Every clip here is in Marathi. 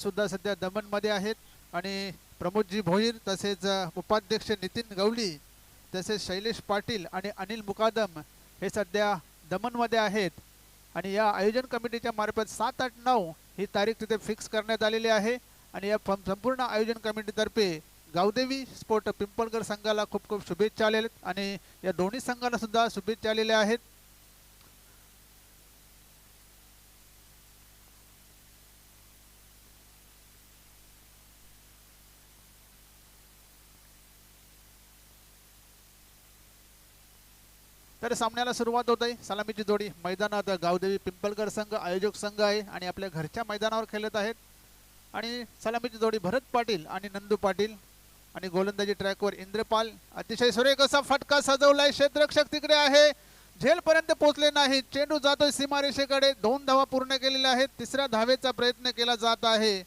सुद्धा सध्या दमनमध्ये आहेत आणि प्रमोदजी भोईर तसेच उपाध्यक्ष नितीन गवली तसेच शैलेश पाटील आणि अनिल मुकादम हे सध्या दमनमध्ये आहेत आणि या आयोजन कमिटीच्या मार्फत 7, 8, 9 ही तारीख तिथे फिक्स करण्यात आलेली आहे आणि या संपूर्ण आयोजन कमिटीतर्फे गावदेवी स्पोर्ट पिंपळगर संघाला खूप खूप शुभेच्छा आलेल्या आणि या दोन्ही संघाला सुद्धा शुभेच्छा आलेल्या आहेत। तर सामन्याला सुरुवात होत आहे। सलामीची जोडी मैदानात गावदेवी पिंपळगर संघ आयोजक संघ आहे आणि आपल्या घरच्या मैदानावर खेळत आहेत आणि सलामीची जोडी भरत पाटील आणि नंदू पाटील आणि गोलंदाजी ट्रॅकवर इंद्रपाल। अतिशय सुरेख असा फटका सजवलाय, क्षेत्ररक्षक तिकडे आहे, झेल पर्यंत पोहोचले नाही, चेंडू जातोय सीमारेषेकडे। 2 धावा पूर्ण केलेल्या आहेत, तिसऱ्या धावेचा प्रयत्न केला जात आहे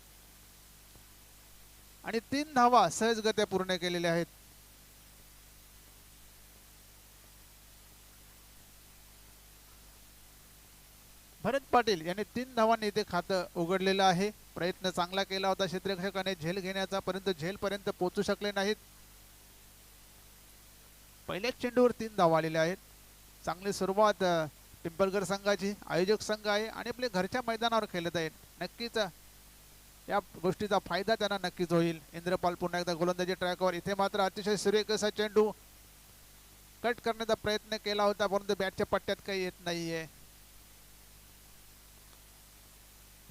आणि 3 धावा सहजगत्या पूर्ण केलेल्या आहेत। भरत पाटील यांनी 3 धावांनी इथे खातं उघडलेलं आहे। प्रयत्न चांगला केला होता क्षेत्ररक्षकाने झेल घेण्याचा, परंतु झेल पर्यंत पोहोचू शकले नाहीत। पहिल्याच चेंडूवर 3 धावा आलेल्या आहेत। चांगली सुरुवात पिंपळगर संघाची, आयोजक संघ आहे आणि आपले घरच्या मैदानावर खेळत आहेत। नक्कीच या गोष्टीचा फायदा त्यांना नक्कीच होईल। इंद्रपाल पुन्हा एकदा गोलंदाजी ट्रॅकवर, इथे मात्र अतिशय सुरेख असा चेंडू कट करण्याचा प्रयत्न केला होता, परंतु बॅटच्या पट्ट्यात काही येत नाहीये।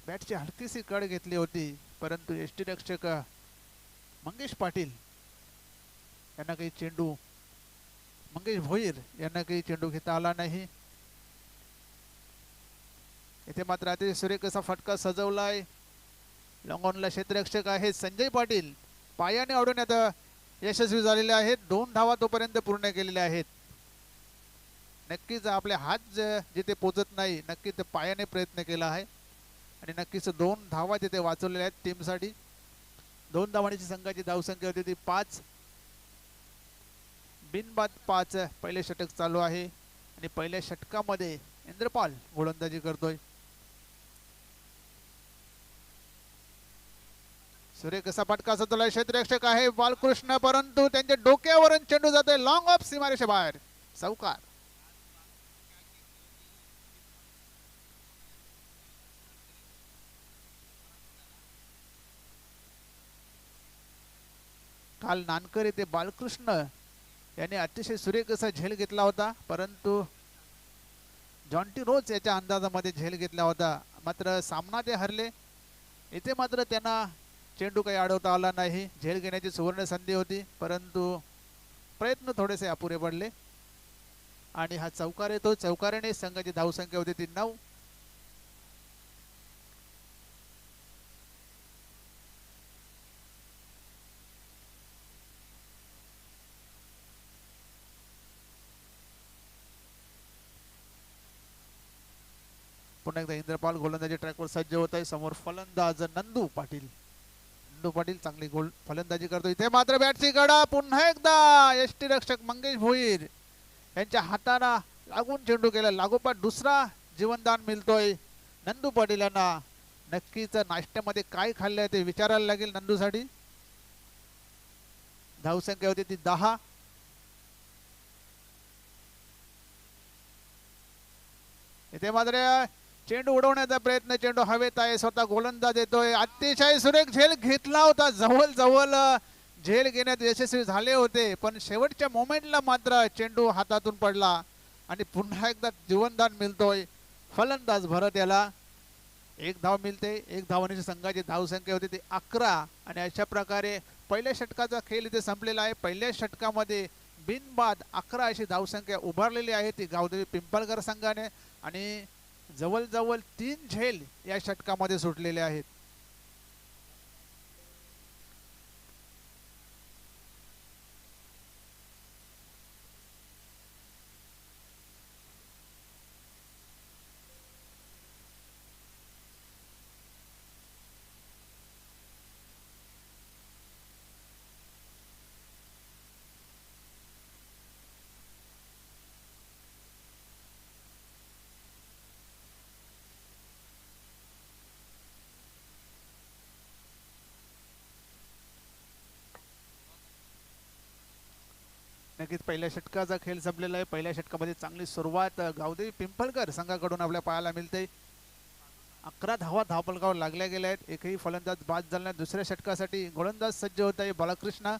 बॅटची हलकीशी कड घेतली होती, परंतु यष्टीरक्षक मंगेश पाटील यांना काही चेंडू, मंगेश भोईर यांना काही चेंडू घेता आला नाही। इथे मात्र अतिशय सुरेख असा फटका सजवलाय। लॉंगॉनला क्षेत्ररक्षक आहे संजय पाटील, पायाने अडवण्यात यशस्वी झालेले आहेत। 2 धावा तोपर्यंत पूर्ण केलेल्या आहेत। नक्कीच आपले हात जिथे पोचत नाही, नक्कीच पायाने प्रयत्न केला आहे आणि नक्कीच 2 धावा तिथे वाचवलेल्या आहेत टीमसाठी। 2 धावांची संघाची धावसंख्या होती ती 5, बिनबाद 5 पहिले षटक चालू आहे आणि पहिल्या षटकामध्ये इंद्रपाल गोलंदाजी करतोय। सुरेख असा फटका सजवलाय, क्षेत्ररक्षक आहे बालकृष्ण, परंतु त्यांच्या डोक्यावरून चेंडू जातोय लॉंग ऑफ सीमारेषे बाहेर, चौकार। काल नानकर येथे बालकृष्ण याने अतिशय सुरेख असा झेल घेतला होता, परंतु जॉन्टी रोज याच्या अंदाजामध्ये झेल घेतला होता, मात्र सामना ते हरले। इथे मात्र त्यांना चेंडू काही अडवता आला नाही। झेल घेण्याची सुवर्ण संधी होती, परंतु प्रयत्न थोडेसे अपुरे पडले आणि हा चौकार येतो। चौकाराने संघाची धावसंख्या होती ती 9। पुन्हा एकदा इंद्रपाल गोलंदाजी ट्रॅकवर सज्ज होत आहे। समोर फलंदाज नंदू पाटील, नंदू पाटील चांगली फलंदाजी करतो। इथे मात्र बॅटची गडा, पुन्हा एकदा यष्टीरक्षक मंगेश भोईर यांच्या हाताला लागून चेंडू केला, लागोपाठ दुसरा जीवनदान मिळतोय नंदू पाटील यांना। नक्कीच नाश्त्यामध्ये काय खाल्लंय ते विचारायला लागेल नंदूसाठी। धावसंख्या होती ती 10। इथे मात्र चेंडू उडवण्याचा प्रयत्न, चेंडू हवेत आहे, स्वतः गोलंदाज येतोय, अतिशय सुरेख झेल घेतला होता, जवळ जवळ झेल घेण्यात यशस्वी झाले होते, पण शेवटच्या मोमेंटला मात्र चेंडू हातातून पडला आणि पुन्हा एकदा जीवनदान मिळतोय फलंदाज भरत याला। 1 धाव मिळते। 1 धावांची संघाची धावसंख्या होती ती 11 आणि अशा प्रकारे पहिल्या षटकाचा खेळ इथे संपलेला आहे। पहिल्या षटकामध्ये बिनबाद 11 अशी धावसंख्या उभारलेली आहे ती गावदेवी पिंपळगर संघाने आणि जवळजवळ 3 झेल या षटकामध्ये सुटलेले आहेत। नक्कीच पहिल्या षटकाचा खेळ संपलेला आहे. पहिल्या षटकामध्ये चांगली सुरुवात गावदेवी पिंपळकर संघाकडून आपल्या पाहायला मिळते. 11 धावा धावफलकावर लागल्या गेल्या आहेत. एकही फलंदाज बाद झाला नाही. दुसऱ्या षटकासाठी गोलंदाज सज्ज होत आहे बालकृष्ण.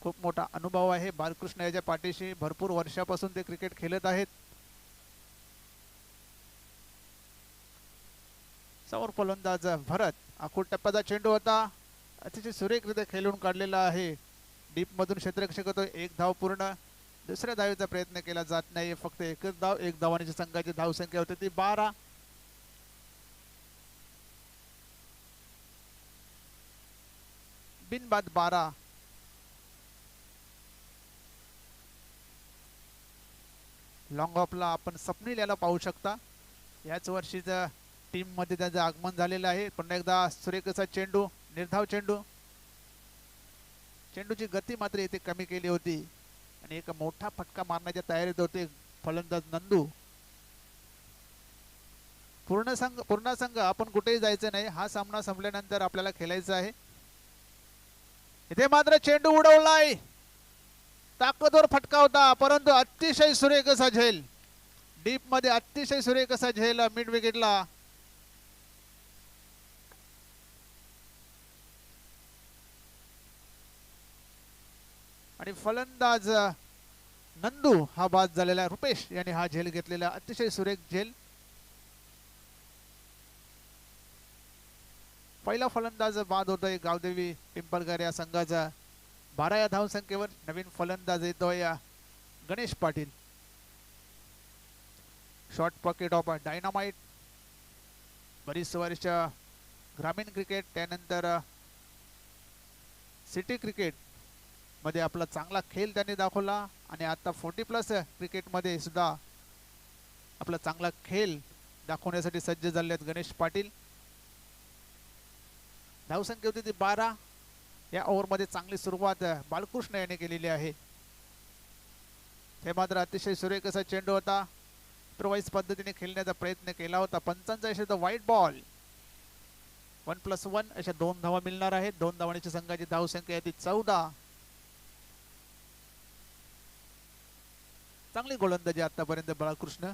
खूप मोठा अनुभव आहे बालकृष्ण याच्या पाठीशी. भरपूर वर्षापासून ते क्रिकेट खेळत आहेत. समोर फलंदाज भरत. आखूड टप्प्याचा चेंडू होता. अतिशय सुरेखरित्या खेळून काढलेला आहे. डीप मधून क्षेत्ररक्षक होतो. एक धाव पूर्ण. दुसऱ्या धावेचा प्रयत्न केला जात नाही. फक्त एकच धाव. एक धावांची संघाची धावसंख्या होती ती 12. बिनबाद 12. लॉंग ऑफला आपण स्वप्नील याला पाहू शकता. याच वर्षीचा टीम मध्ये त्याचं आगमन झालेलं आहे. पुन्हा एकदा सुरेख असा चेंडू. निर्धाव चेंडू. चेंडूची गती मात्र इथे कमी केली होती आणि एक मोठा फटका मारण्याच्या तयारीत होते फलंदाज नंदू. पूर्ण संघ आपण कुठेही जायचं नाही. हा सामना संपल्यानंतर आपल्याला खेळायचा आहे. इथे मात्र चेंडू उडवलाय. ताकदवर फटका होता परंतु अतिशय सुरेख असा झेल. डीप मध्ये अतिशय सुरेख असा झेल मिड विकेटला. आणि फलंदाज नंदू हा बाद झालेला. रुपेश यांनी हा झेल घेतलेला. अतिशय सुरेख झेल. पहिला फलंदाज बाद होतोय गावदेवी पिंपळकर या संघाचा. 12 या धावसंख्येवर. नवीन फलंदाज येतोय Ganesh Patil. Short pocket of dynamite. बरीच वर्ष ग्रामीण क्रिकेट त्यानंतर सिटी क्रिकेट मध्ये आपला चांगला खेळ त्यांनी दाखवला आणि आता 40+ क्रिकेट मध्ये सुद्धा आपला चांगला खेळ दाखवण्यासाठी सज्ज झाले आहेत गणेश पाटील. धावसंख्या होती ती 12. या ओव्हरमध्ये चांगली सुरुवात बालकृष्ण याने केलेली आहे. हे मात्र अतिशय सुरेख असा चेंडू होता. इम्प्रोवाइज पद्धतीने खेळण्याचा प्रयत्न केला होता. पंचांचा इशारा व्हाईट बॉल. 1+1 अशा 2 धावा मिळणार आहेत. 2 धावांची संघाची धावसंख्या ती 14. चांगली गोलंदाजी आतापर्यंत बाळकृष्ण.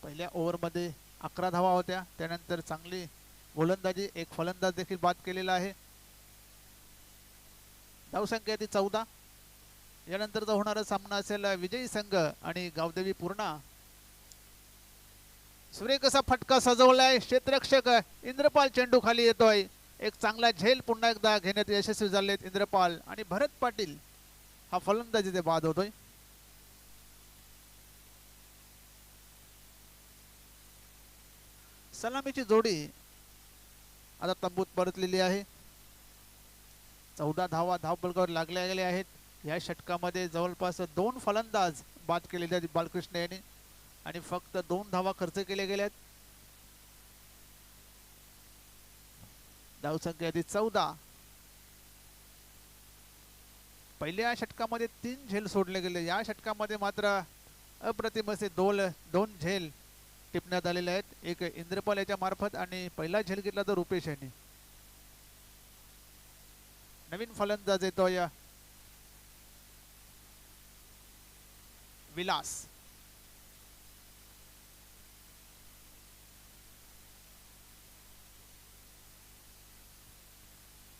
पहिल्या ओव्हरमध्ये 11 धावा होत्या. त्यानंतर चांगली गोलंदाजी. एक फलंदाज देखील बाद केलेला आहे. धावसंख्या ती 14. यानंतरचा होणारा सामना असेल विजयी संघ आणि गावदेवी पूर्णा. सुरेख असा फटका सजवलाय. क्षेत्ररक्षक इंद्रपाल चेंडू खाली येतोय. एक चांगला झेल पुन्हा एकदा घेण्यात यशस्वी झालेत इंद्रपाल. आणि भरत पाटील हा फलंदाजी ते बाद होतोय. सलामीची जोडी आता तंबूत परतलेली आहे. 14 धावा धावफलकावर लागल्या गेल्या आहेत. या षटकामध्ये जवळपास 2 फलंदाज बाद केलेले आहेत बालकृष्ण यांनी आणि फक्त 2 धावा खर्च केल्या गेल्यात. धावसंख्या ती 14. पहिल्या षटकामध्ये 3 झेल सोडले गेले. या षटकामध्ये मात्र अप्रतिम असे 2 झेल टिपण्यात आलेले आहेत. एक इंद्रपाल याच्या मार्फत आणि पहिला झेल घेतला तर रुपेश यांनी. नवीन फलंदाज येतोय विलास.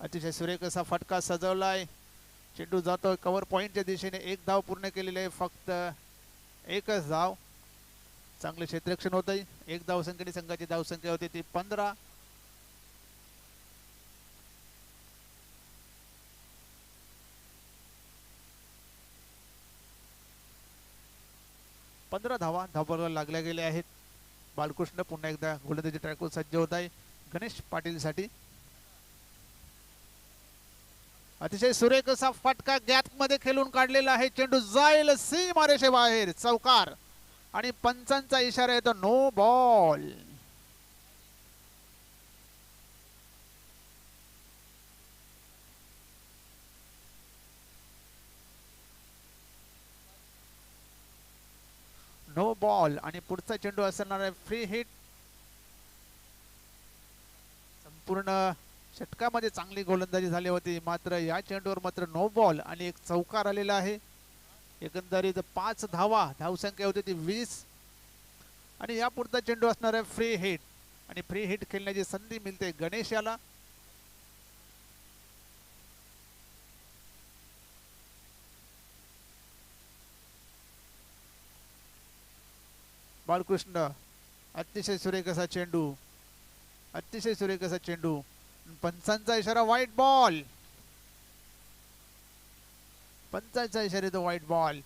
अतिशय सुरेख असा फटका सजवलाय. चेंडू जातोय कव्हर पॉइंटच्या दिशेने. 1 धाव पूर्ण केलेली आहे. फक्त एकच धाव. चांगले क्षेत्ररक्षण होत आहे. 1 धावसंख्येने संघाची धावसंख्या होती ती 15. धावा धावफलकावर लागल्या गेल्या आहेत. बालकृष्ण पुन्हा एकदा गोलंदाजी ट्रॅकवर सज्ज होत आहे गणेश पाटील साठी. अतिशय सुरेख असा फटका गॅप मध्ये खेळून काढलेला आहे. चेंडू जाईल सीमारेषे बाहेर. चौकार आणि पंचांचा इशारा येतो नो बॉल. नो बॉल आणि पुढचा चेंडू असणार आहे फ्री हिट. संपूर्ण षटकामध्ये चांगली गोलंदाजी झाली होती, मात्र या चेंडूवर मात्र नो बॉल आणि एक चौकार आलेला आहे. एकंदरीत 5 धावा, धावसंख्या होती ती 20 आणि या पुढचा चेंडू असणार आहे फ्री हिट आणि फ्री हिट खेळण्याची संधी मिळते गणेश याला. बाळकृष्ण अतिशय सुरेख असा चेंडू, अतिशय सुरेख असा चेंडू. पंचांचा इशारा व्हाईट बॉल, पंचांचा इशारा तो व्हाईट बॉल.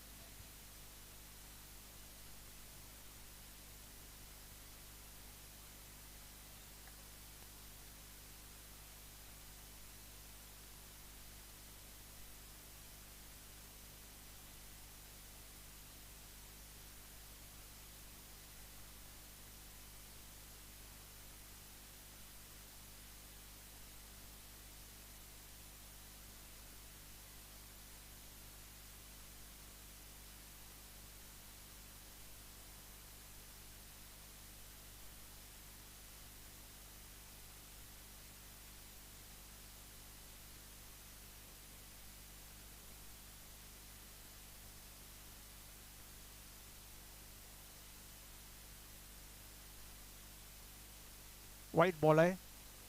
व्हाईट बॉल आहे.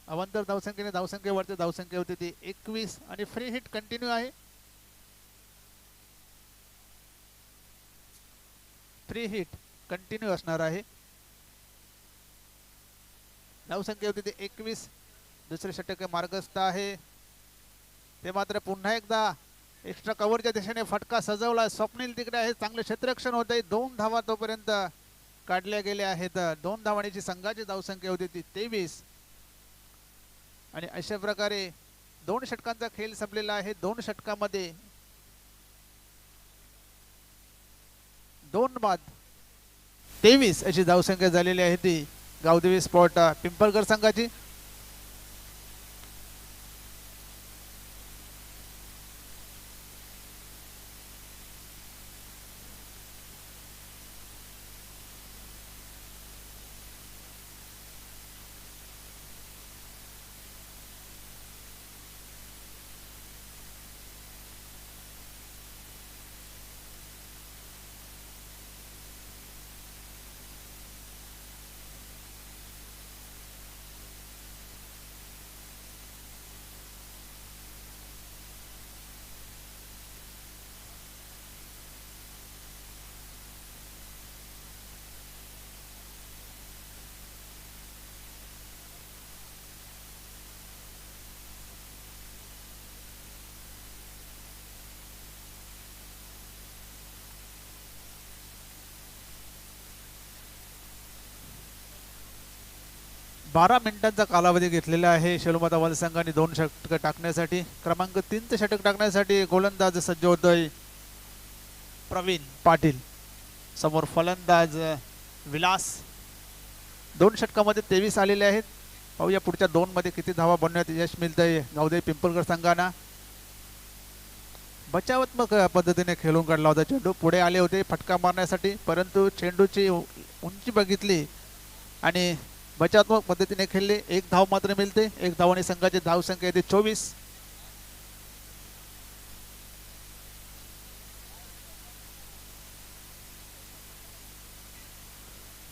अवंतर धावसंख्येने धावसंख्येवरती धावसंख्या होती ती 21 आणि फ्री हिट कंटिन्यू आहे. फ्री हिट कंटिन्यू असणार आहे. धावसंख्या होती ती 21. दुसरे षटक मार्गस्थ आहे. ते मात्र पुन्हा एकदा एक्स्ट्रा कव्हरच्या दिशेने फटका सजवला. स्वप्नील तिकडे आहे, चांगले क्षेत्ररक्षण होत आहे. 2 धावा तोपर्यंत काढल्या गेल्या आहेत. 2 धावांची संघाची धावसंख्या होती ती 23 आणि अशा प्रकारे 2 षटकांचा खेळ संपलेला आहे. 2 षटकामध्ये 2 बाद 23 अशी धावसंख्या झालेली आहे ती गावदेवी स्पोर्ट पिंपळकर संघाची. बारा मिनिटांचा कालावधी घेतलेला आहे शेलुमाता वाल संघाने 2 षटक टाकण्यासाठी. क्रमांक 3 षटक टाकण्यासाठी गोलंदाज सज्ज होतोय प्रवीण पाटील. समोर फलंदाज विलास. 2 षटकामध्ये 23 आलेले आहेत. पाहूया पुढच्या 2 मध्ये किती धावा बनवण्यात यश मिळतंय गावदेवी पिंपळकर संघांना. बचावात्मक पद्धतीने खेळून काढला होता चेंडू. पुढे आले होते फटका मारण्यासाठी, परंतु चेंडूची उंची बघितली आणि बचावात्मक पद्धतीने खेळले. 1 धाव मात्र मिळते. 1 धावाने संघाची धावसंख्या येते 24.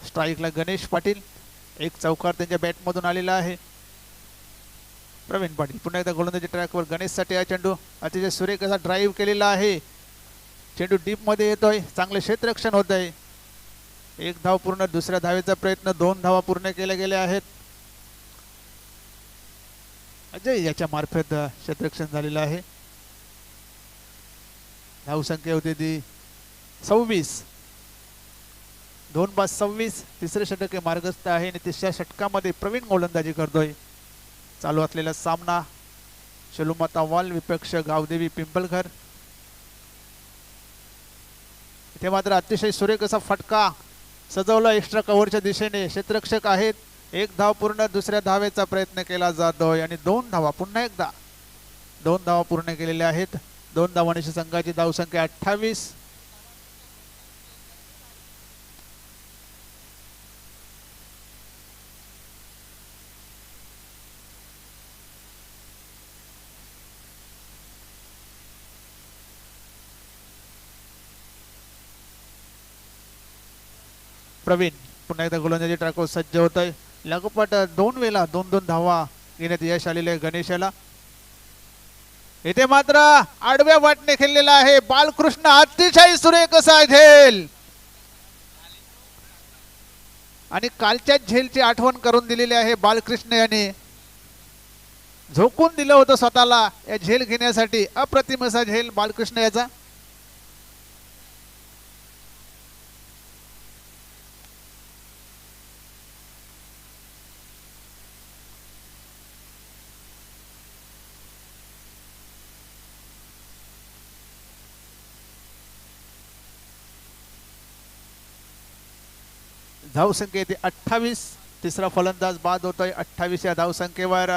स्ट्राईकला गणेश पाटील. 1 चौकार त्यांच्या बॅटमधून आलेला आहे. प्रवीण पाटील पुन्हा एकदा गोलंदाजी ट्रॅकवर. गणेशसाठी हा चेंडू अतिशय सुरेख असा ड्राईव्ह केलेला आहे. चेंडू डीप मध्ये येतोय. चांगले क्षेत्ररक्षण होत आहे. 1 धाव पूर्ण. दुसऱ्या धावेचा प्रयत्न. 2 धावा पूर्ण केल्या गेल्या आहेत. अजय याच्या मार्फत क्षेत्ररक्षण झालेलं आहे. धावसंख्या होती ती 26. 2 बाद 26. तिसरे षटक मार्गस्थ आहे आणि तिसऱ्या षटकामध्ये प्रवीण गोलंदाजी करतोय. चालू असलेला सामना शेलुमाता वाल विपक्ष गावदेवी पिंपळकर. इथे मात्र अतिशय सुरेख असा फटका सजवला एक्स्ट्रा कव्हरच्या दिशेने. क्षेत्ररक्षक आहेत. 1 धाव पूर्ण. दुसऱ्या धावेचा प्रयत्न केला जातोय आणि 2 धावा. पुन्हा एकदा 2 धावा पूर्ण केलेल्या आहेत. 2 धावांची संघाची धावसंख्या 28. प्रवीण पुन्हा एकदा गोलंदाजी टाकून सज्ज होत आहे. लागोपाठ 2 वेळा 2-2 धावा घेण्यात यश आलेले आहे गणेशाला. इथे मात्र आडव्या वाटणे खेळलेला आहे बालकृष्ण, अतिशय सुरेख असा झेल आणि कालच्या झेलची आठवण करून दिलेली आहे बालकृष्ण याने. झोकून दिलं होतं स्वतःला या झेल घेण्यासाठी. अप्रतिम असा झेल बालकृष्ण याचा. धावसंख्या येते 28. तिसरा फलंदाज बाद होतोय 28 या धावसंख्येवर.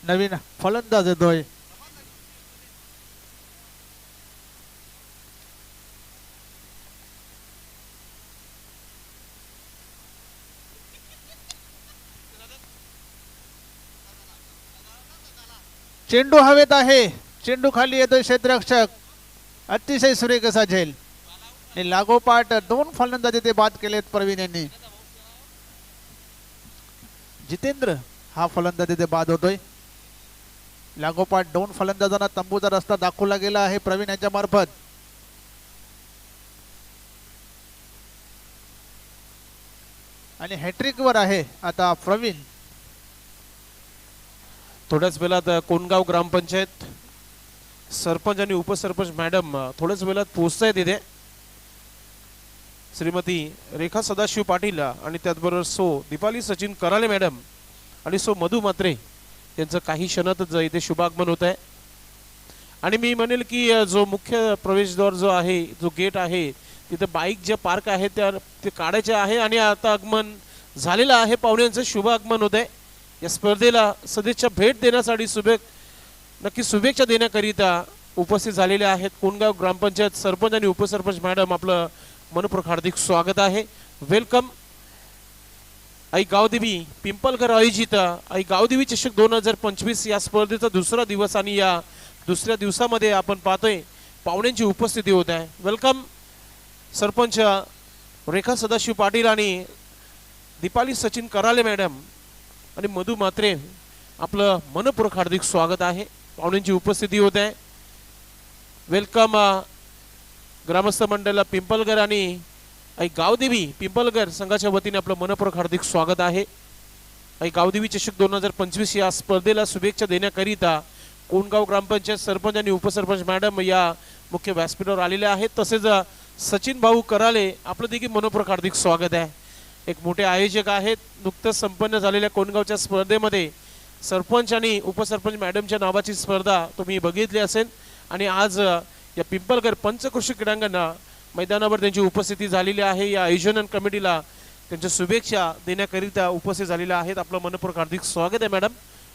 नवीन फलंदाज येतोय. चेंडू हवेत आहे. चेंडू खाली येतोय क्षेत्ररक्षक. अतिशय सुरेख असा झेल आणि लागोपाठ 2 फलंदाज ते बाद केलेत प्रवीण यांनी. जितेंद्र हा फलंदाज ते बाद होतोय. लागोपाठ 2 फलंदाजांना तंबूचा रस्ता दाखवला गेला आहे प्रवीण यांच्या मार्फत. आणि हॅट्रिक वर आहे आता प्रवीण. थोड्याच वेळात कोणगाव ग्रामपंचायत सरपंच आणि उपसरपंच मॅडम थोड्याच वेळात पोहोचताय तिथे. श्रीमती रेखा सदाशिव पाटील आणि त्याचबरोबर सो दीपाली सचिन कराले मॅडम आणि सो मधु म्हात्रे यांचं काही क्षणातच इथे शुभागमन होत आहे. आणि मी म्हणेल की जो मुख्य प्रवेशद्वार जो आहे, जो गेट आहे, तिथे बाईक जे पार्क आहे ते काढायचे आहे आणि आता आगमन झालेलं आहे. पाहुण्यांचं शुभ आगमन होत आहे. या स्पर्धेला सदिच्छा भेट देण्यासाठी नक्की शुभेच्छा देण्याकरिता उपस्थित झालेले आहेत कोणगाव ग्रामपंचायत सरपंच आणि उपसरपंच मॅडम. आपलं मनपूर्वक हार्दिक स्वागत आहे. वेलकम. आई गावदेवी पिंपलकर आयोजित आई गावदेवी चषक 2025 या स्पर्धेचा दुसरा दिवस आणि या दुसऱ्या दिवसामध्ये आपण पाहतोय पाहुण्यांची उपस्थिती होत आहे. वेलकम. सरपंच रेखा सदाशिव पाटील आणि दीपाली सचिन कराले मॅडम आणि मधु म्हात्रे, आपलं मनपूर्वक हार्दिक स्वागत आहे. पाहुण्यांची उपस्थिती होत आहे. वेलकम. ग्रामस्थ मंडळ पिंपलगर आणि आई गावदेवी पिंपलगर संघाच्या वतीने आपलं मनपूर्वक हार्दिक स्वागत आहे. आई गावदेवी चषक 2025 या स्पर्धेला शुभेच्छा देण्याकरिता कोणगाव ग्रामपंचायत सरपंच आणि उपसरपंच मॅडम या मुख्य व्यासपीठावर आलेले आहेत. तसेच सचिन भाऊ कराले, आपलं देखील मनपूर्वक हार्दिक स्वागत आहे. एक मोठे आयोजक आहेत. नुकतंच संपन्न झालेल्या कोणगावच्या स्पर्धेमध्ये सरपंच आणि उपसरपंच मॅडमच्या नावाची स्पर्धा तुम्ही बघितली असेल आणि आज या पिंपलगर पंचकृषी क्रीडांगण मैदानावर त्यांची उपस्थिती झालेली आहे. या आयोजन कमिटीला त्यांच्या शुभेच्छा देण्याकरिता उपस्थित झालेल्या आहेत. आपलं मनपूर्वक हार्दिक स्वागत आहे मॅडम.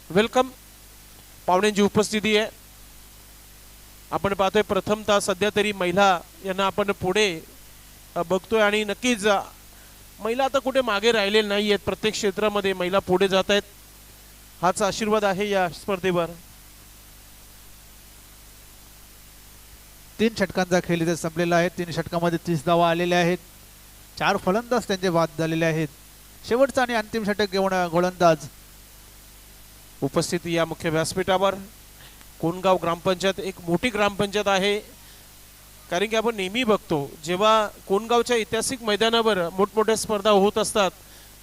वेलकम. पाहुण्यांची उपस्थिती आहे. आपण पाहतोय प्रथमतः सध्या तरी महिला यांना आपण पुढे बघतोय आणि नक्कीच महिला आता कुठे मागे राहिलेले नाही आहेत. प्रत्येक क्षेत्रामध्ये महिला पुढे जात आहेत. हाच आशीर्वाद आहे या स्पर्धेवर. 3 षटकांचा खेळ इथे संपलेला आहे. 3 षटकामध्ये 30 धावा आलेल्या आहेत. 4 फलंदाज त्यांचे बाद झालेले आहेत. शेवटचा आणि अंतिम षटक घेऊन गोलंदाज उपस्थित या मुख्य व्यासपीठावर. कोणगाव ग्रामपंचायत एक मोठी ग्रामपंचायत आहे. कारण की आपण नेहमी बघतो जेव्हा कोणगावच्या ऐतिहासिक मैदानावर मोठमोठ्या स्पर्धा होत असतात,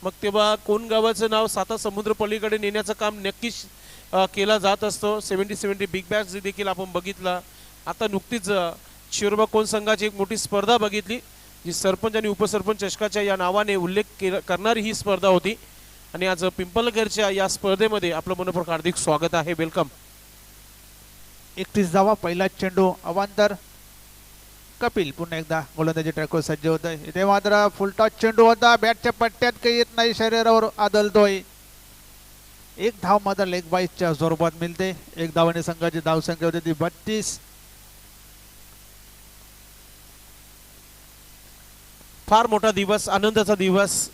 मग तेव्हा कोणगावाचं नाव 7 समुद्र पलीकडे नेण्याचं काम नक्कीच केला जात असतो. 70-70 बिग बॅश देखील आपण बघितला. आता नुकतीच शिरोबा कोण संघाची एक मोठी स्पर्धा बघितली, जी सरपंच आणि उपसरपंच चषकाच्या या नावाने उल्लेख करणारी ही स्पर्धा होती. आणि आज पिंपलगरच्या या स्पर्धेमध्ये आपलं मनपूर्वक हार्दिक स्वागत आहे. वेलकम. 31 धावा, पहिला चेंडू अवांतर. कपिल पुन्हा एकदा गोलंदाजी ट्रॅकवर सज्ज होत आहे. इथे मात्र फुलटॉस चेंडू होता, बॅटच्या पट्ट्यात काही येत नाही, शरीरावर आदळतोय. एक धाव मात्र लेग बाईसच्या स्वरूपात मिळते. एक धावाने संघाची धावसंख्या होती ती 32. फार मोठा दिवस, आनंदाचा दिवस.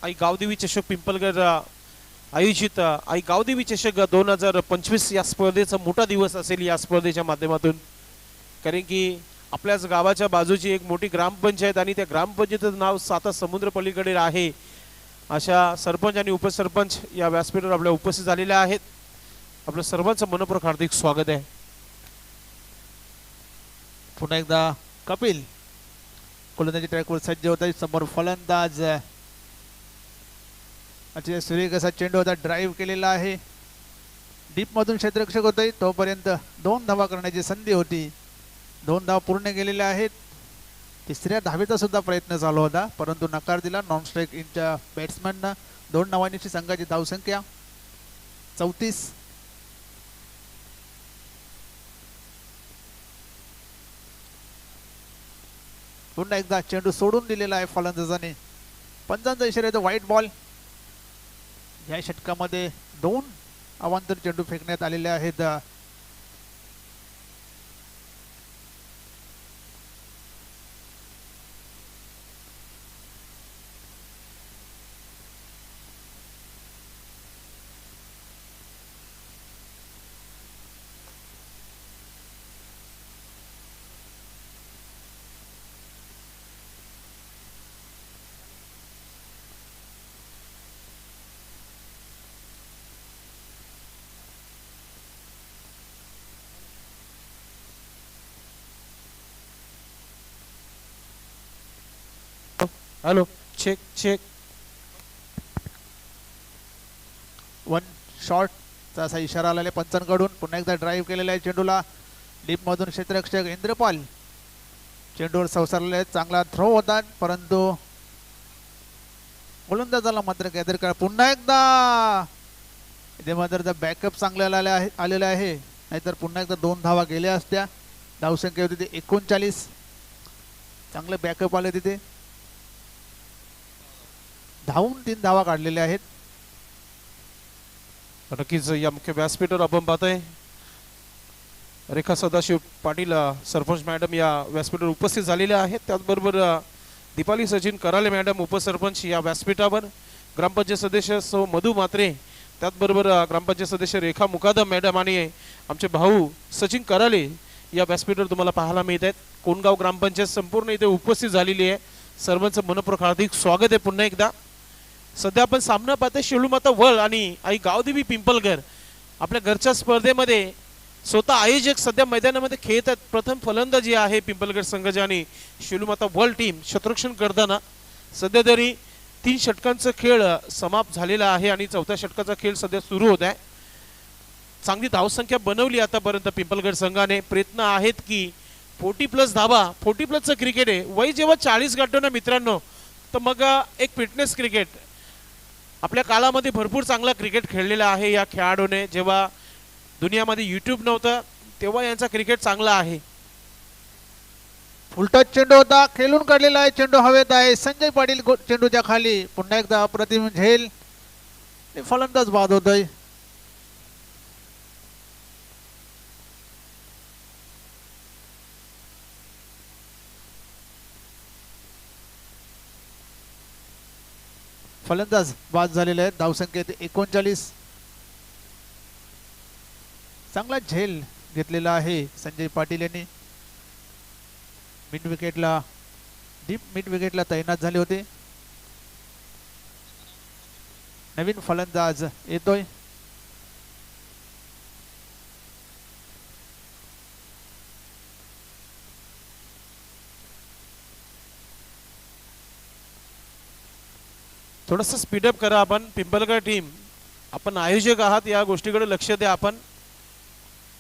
आई गावदेवी चषक पिंपलगर आयोजित आई गावदेवी चषक 2025 या स्पर्धेचा मोठा दिवस असेल या स्पर्धेच्या माध्यमातून. कारण की आपल्याच गावाच्या बाजूची एक मोठी ग्रामपंचायत आणि त्या ग्रामपंचायतीचं नाव 7 समुद्र पलीकडे आहे. अशा सरपंच आणि उपसरपंच या व्यासपीठावर आपल्या उपस्थित झालेल्या आहेत. आपलं सर्वांचं मनपूर्वक हार्दिक स्वागत आहे. पुन्हा एकदा कपिल गोलंदाजी ट्रॅकवर सज्ज होत आहे. समोर फलंदाज अतिशय सुरेख असा चेंडू होता, ड्राईव्ह केलेला आहे. डीप मधून क्षेत्ररक्षक होते, तोपर्यंत 2 धावा करण्याची संधी होती. 2 धावा पूर्ण केलेल्या आहेत. तिसऱ्या धावेचा सुद्धा प्रयत्न चालू होता, परंतु नकार दिला नॉन स्ट्राईक इनच्या बॅट्समॅननं. 2 धावांची संघाची धावसंख्या 34. पुन्हा एकदा चेंडू सोडून दिलेला आहे फलंदाजाने. पंचांचा इशारा येतो व्हाईट बॉल. या षटकामध्ये 2 अवांतर चेंडू फेकण्यात आलेले आहेत. Hello, check check. 1 शॉटचा असा इशारा आलेला आहे पंचांकडून. पुन्हा एकदा ड्राईव्ह केलेला आहे चेंडूला. डीप मधून क्षेत्ररक्षक इंद्रपाल चेंडूवर संसारलेला आहे. चांगला थ्रो होता, परंतु गोलंदाजाला मात्र गॅदर करा. पुन्हा एकदा इथे मात्र बॅकअप चांगला आलेला आहे, नाहीतर पुन्हा एकदा 2 धावा गेल्या असत्या. धावसंख्या होती ती 39. चांगले बॅकअप आले तिथे. धावून 3 धावा काढलेल्या आहेत. नक्कीच या मुख्य व्यासपीठावर आपण पाहतोय रेखा सदाशिव पाटील सरपंच मॅडम या व्यासपीठावर उपस्थित झालेल्या आहेत. त्याचबरोबर दीपाली सचिन कराले मॅडम उपसरपंच या व्यासपीठावर, ग्रामपंचायत सदस्य सौ मधू मात्रे, त्याचबरोबर ग्रामपंचायत सदस्य रेखा मुकादम मॅडम आणि आमचे भाऊ सचिन कराले या व्यासपीठावर तुम्हाला पाहायला मिळत आहेत. कोणगाव ग्रामपंचायत संपूर्ण इथे उपस्थित झालेली आहे. सर्वांचं मनपूर्वक हार्दिक स्वागत आहे पुन्हा एकदा. सध्या आपण सामना पाहतोय शेळूमाता वळ आणि आई गावदेवी पिंपलगर आपल्या घरच्या स्पर्धेमध्ये स्वतः आयोजक सध्या मैदानामध्ये खेळत आहेत. प्रथम फलंदाजी आहे पिंपलगर संघाची आणि शेळूमाता वळ टीम क्षेत्ररक्षण करताना. सध्या तरी 3 षटकांचा खेळ समाप्त झालेला आहे आणि 4थ्या षटकाचा खेळ सध्या सुरू होत आहे. चांगली धावसंख्या बनवली आतापर्यंत पिंपलगर संघाने. प्रयत्न आहेत की 40+ धावा, 40+चं क्रिकेट आहे. वय जेव्हा 40 गाठतो ना मित्रांनो, तर मग एक फिटनेस क्रिकेट. आपल्या काळामध्ये भरपूर चांगला क्रिकेट खेळलेला आहे या खेळाडूने. जेव्हा दुनियामध्ये यूट्यूब नव्हतं तेव्हा यांचा क्रिकेट चांगला आहे. फुलटॉस चेंडू होता, खेळून काढलेला आहे. चेंडू हवेत आहे. संजय पाटील चेंडूच्या खाली. पुन्हा एकदा अप्रतिम झेल. फलंदाज बाद होतोय. फलंदाज बाद झालेले आहेत. धावसंख्या 39. चांगला झेल घेतलेला आहे संजय पाटील यांनी. डीप मिड विकेटला तैनात झाले होते. नवीन फलंदाज येतोय. थोडंसं स्पीडअप करा आपण. पिंपलगर टीम आपण आयोजक आहात, या गोष्टीकडे लक्ष द्या आपण,